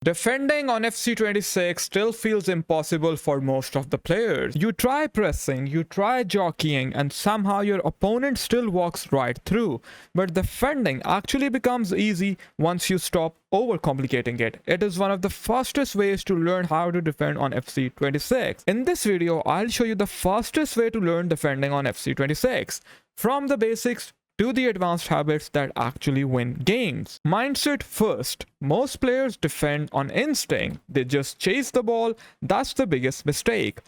Defending on FC26 still feels impossible for most of the players. You try pressing, you try jockeying, and somehow your opponent still walks right through. But defending actually becomes easy once you stop overcomplicating it. It is one of the fastest ways to learn how to defend on FC26. In this video, I'll show you the fastest way to learn defending on FC26. From the basics to the advanced habits that actually win games. Mindset first. Most players defend on instinct. They just chase the ball. That's the biggest mistake.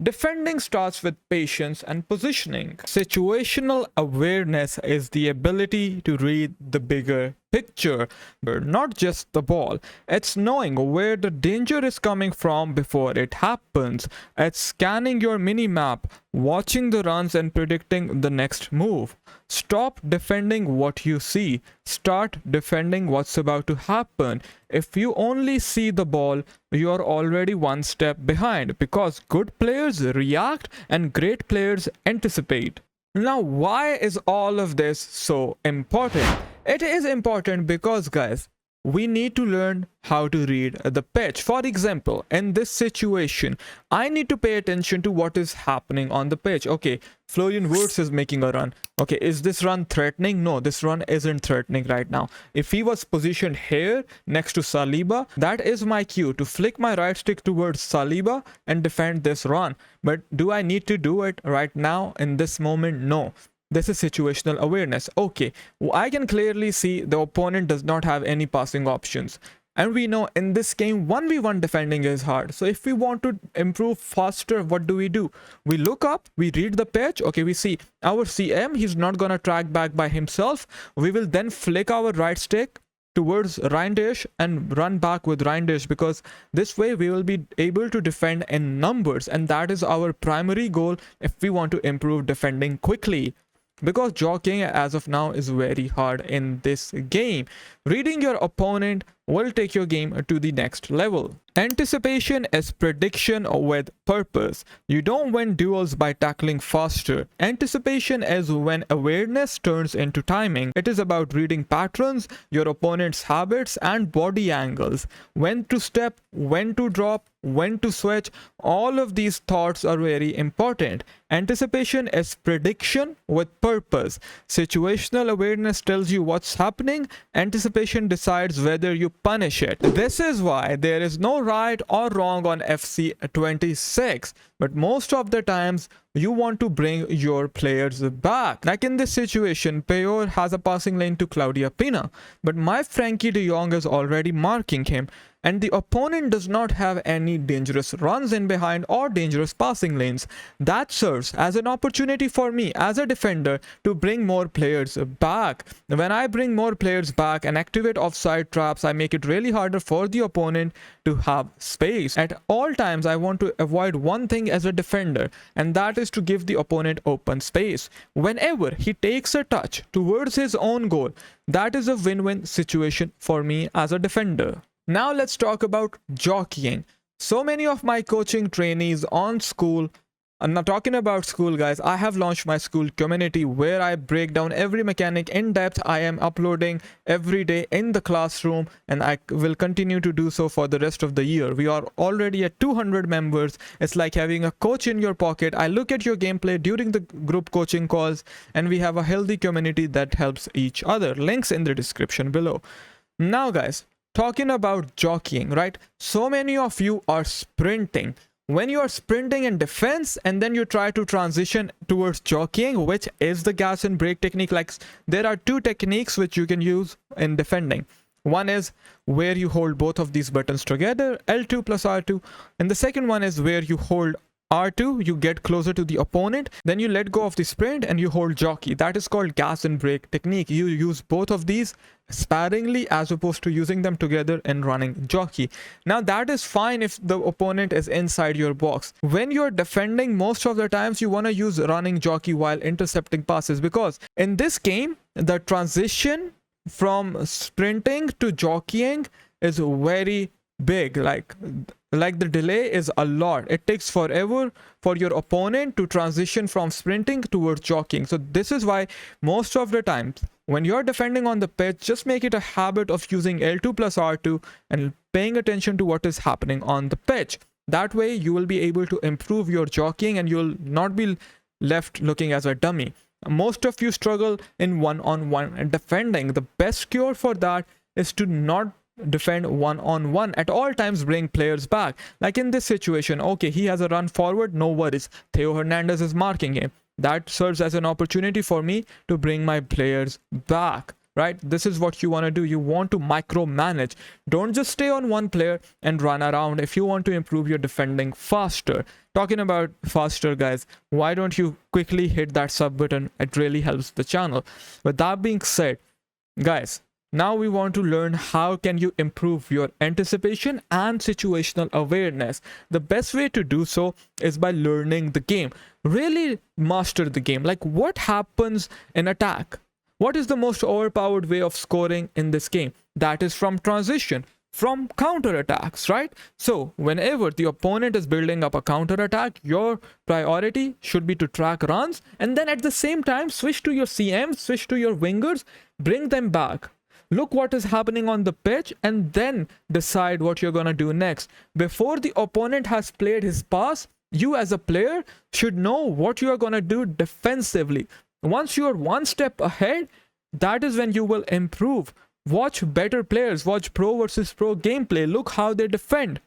Defending starts with patience and positioning. Situational awareness is the ability to read the bigger picture, not just the ball. It's knowing where the danger is coming from before it happens. It's scanning your mini map, watching the runs and predicting the next move. Stop defending what you see. Start defending what's about to happen. If you only see the ball, you are already one step behind, because good players react and great players anticipate. Now, why is all of this so important? It is important because, guys, we need to learn how to read the pitch. For example, in this situation, I need to pay attention to what is happening on the pitch. Okay, Florian Wirtz is making a run. Okay, is this run threatening? No, this run isn't threatening right now. If he was positioned here next to Saliba, that is my cue to flick my right stick towards Saliba and defend this run. But do I need to do it right now in this moment? No. This is situational awareness. Okay, I can clearly see the opponent does not have any passing options. And we know in this game, 1v1 defending is hard. So if we want to improve faster, what do? We look up, we read the pitch. Okay, we see our CM, he's not going to track back by himself. We will then flick our right stick towards Reinders and run back with Reinders, because this way we will be able to defend in numbers. And that is our primary goal if we want to improve defending quickly. Because jockeying as of now is very hard in this game. Reading your opponent will take your game to the next level. Anticipation is prediction with purpose. You don't win duels by tackling faster. Anticipation is when awareness turns into timing. It is about reading patterns, your opponent's habits and body angles. When to step, when to drop, when to switch. All of these thoughts are very important. Anticipation is prediction with purpose. Situational awareness tells you what's happening. Anticipation decides whether you punish it. This is why there is no right or wrong on FC26, but most of the times you want to bring your players back. Like in this situation, Peyor has a passing lane to Claudia Pina, but my Frankie de Jong is already marking him, and the opponent does not have any dangerous runs in behind or dangerous passing lanes. That serves as an opportunity for me as a defender to bring more players back. When I bring more players back and activate offside traps, I make it really harder for the opponent to have space. At all times, I want to avoid one thing as a defender, and that is to give the opponent open space. Whenever he takes a touch towards his own goal, that is a win-win situation for me as a defender. Now let's talk about jockeying. So many of my coaching trainees on school, I'm not talking about school, guys. I have launched my school community where I break down every mechanic in depth. I am uploading every day in the classroom, and I will continue to do so for the rest of the year. We are already at 200 members. It's like having a coach in your pocket. I look at your gameplay during the group coaching calls, and we have a healthy community that helps each other. Links in the description below. Now, guys, talking about jockeying, right? So many of you are sprinting. When you are sprinting in defense and then you try to transition towards jockeying, which is the gas and brake technique, like there are two techniques which you can use in defending. One is where you hold both of these buttons together, L2 plus R2. And the second one is where you hold R2, you get closer to the opponent, then you let go of the sprint and you hold jockey. That is called gas and brake technique. You use both of these sparingly as opposed to using them together and running jockey. Now that is fine if the opponent is inside your box. When you're defending, most of the times you want to use running jockey while intercepting passes, because in this game the transition from sprinting to jockeying is very big. Like Like the delay is a lot. It takes forever for your opponent to transition from sprinting towards jockeying. So this is why most of the times when you're defending on the pitch, just make it a habit of using L2 plus R2 and paying attention to what is happening on the pitch. That way you will be able to improve your jockeying and you'll not be left looking as a dummy. Most of you struggle in one-on-one defending. The best cure for that is to not defend one-on-one at all times. Bring players back. Like in this situation, okay, he has a run forward, no worries, Theo Hernandez is marking him. That serves as an opportunity for me to bring my players back, right? This is what you want to do. You want to micromanage. Don't just stay on one player and run around if you want to improve your defending faster. Talking about faster, guys, why don't you quickly hit that sub button? It really helps the channel. With that being said, guys, now we want to learn how can you improve your anticipation and situational awareness. The best way to do so is by learning the game. Really master the game. Like what happens in attack? What is the most overpowered way of scoring in this game? That is from transition, from counter attacks, right? So whenever the opponent is building up a counter attack, your priority should be to track runs and then at the same time switch to your CMs, switch to your wingers, bring them back. Look what is happening on the pitch and then decide what you're going to do next. Before the opponent has played his pass, you as a player should know what you are going to do defensively. Once you are one step ahead, that is when you will improve. Watch better players, watch pro versus pro gameplay. Look how they defend.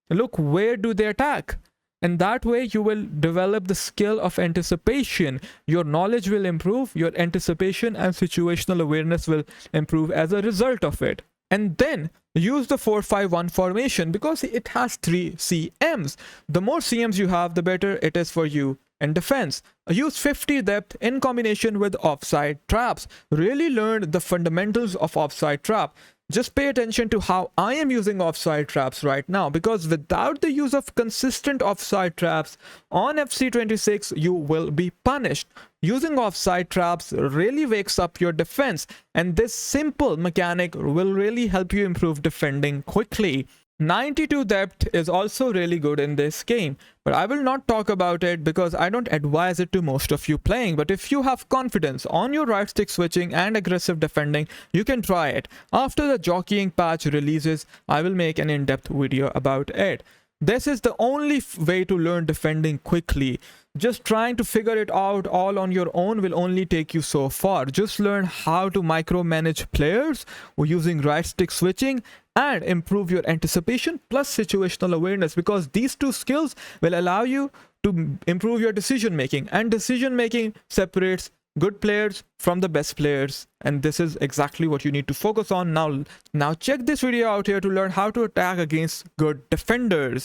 Look where do they attack. And that way you will develop the skill of anticipation. Your knowledge will improve, your anticipation and situational awareness will improve as a result of it. And then use the 4-5-1 formation because it has 3 CMs. The more CMs you have, the better it is for you in defense. Use 50 depth in combination with offside traps. Really learn the fundamentals of offside trap. Just pay attention to how I am using offside traps right now, because without the use of consistent offside traps on FC26, you will be punished. Using offside traps really wakes up your defense, and this simple mechanic will really help you improve defending quickly. 92 depth is also really good in this game, but I will not talk about it because I don't advise it to most of you playing. But if you have confidence on your right stick switching and aggressive defending, you can try it. After the jockeying patch releases, I will make an in-depth video about it. This is the only way to learn defending quickly. Just trying to figure it out all on your own will only take you so far. Just learn how to micromanage players using right stick switching and improve your anticipation plus situational awareness, because these two skills will allow you to improve your decision making, and decision making separates good players from the best players, and this is exactly what you need to focus on. Now check this video out here to learn how to attack against good defenders.